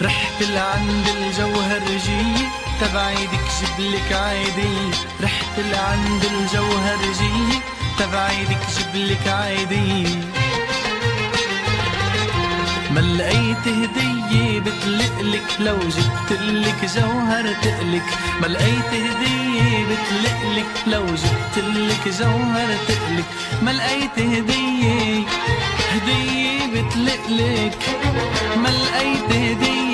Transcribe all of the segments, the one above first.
رحت لعند الجوهرجية تبع ايدك جبلك عيدية. رحت لعند الجوهرجية تبع ايدك جبلك عيدية. ما لقيت هدية بتلقلك لو جبتلك جوهر تقلك. ما لقيت هدية بتلقلك لو جبتلك جوهر تقلك. ما لقيت هدية بتلقلك. ما لقيت هدية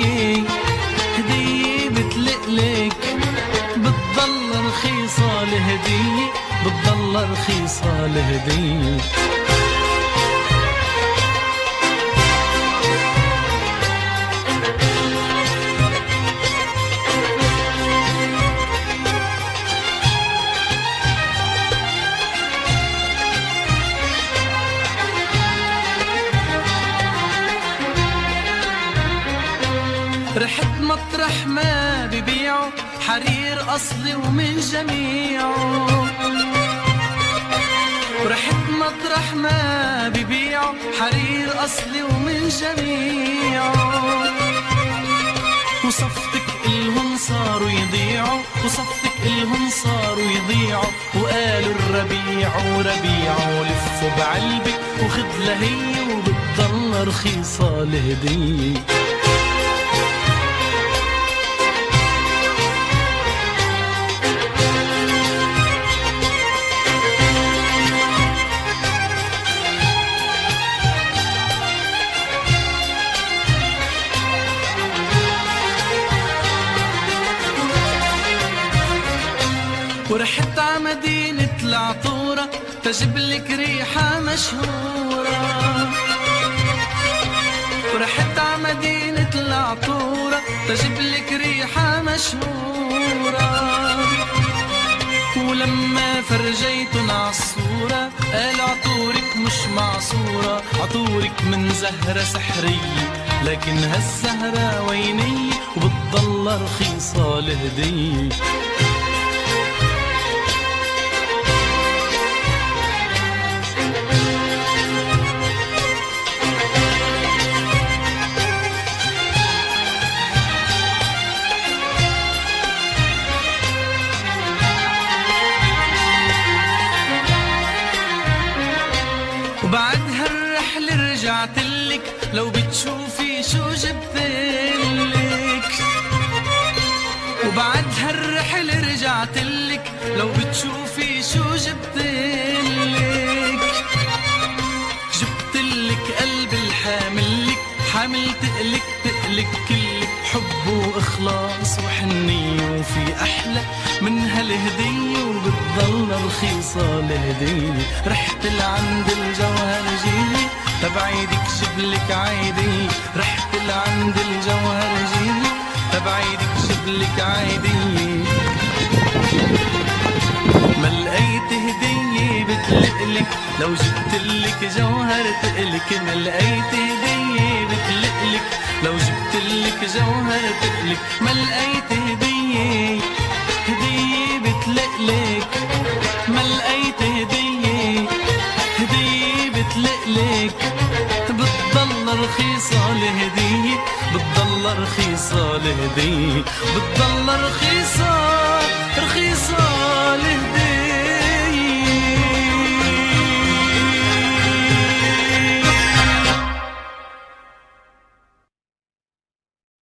بتلقلك. بتضل رخيصة الهدية، بتضل رخيصة الهدية. رحت مطرح ما ببيعوا حرير أصلي ومن جميعه. رحت مطرح ما ببيعوا حرير أصلي ومن جميعه. وصفتك إلهم صاروا يضيعوا، وصفتك إلهم صاروا يضيعوا. وقالوا الربيع وربيع ولفوا بعلبك وخد لهي وبتضل رخيصة الهدية. ورحت ع مدينة العطورة تجيبلك ريحة مشهورة. ورحت ع مدينة العطورة تجيبلك ريحة مشهورة. ولما فرجيتن عالصورة قال عطورك مش معصورة. عطورك من زهرة سحرية لكن هالزهرة وينية وبتضل رخيصة الهدية. وبعد هالرحلة رجعتلك لو بتشوفي شو جبتلك. وبعد هالرحلة رجعتلك لو بتشوفي شو جبتلك. جبتلك قلب الحاملك، حامل تقلك تقلك كلك حب وإخلاص وحنية. وفي أحلى من هالهدية وبتضل رخيصة الهدية. رحت لعند الجوهرجية تبع ايدك جبلك عيدية. رحت لعند الجوهرجية تبع ايدك جبلك عيدية. ما لقيت هدية بتلقلك لو جبتلك جوهر تقلك. ما لقيت هدية بتلقلك لو جبتلك جوهر تقلك. ما لقيت هدية بتلقلك. ما لقيت هدية بتلقلك. بتضل رخيصة الهدية، بتضل رخيصة الهدية، بتضل رخيصة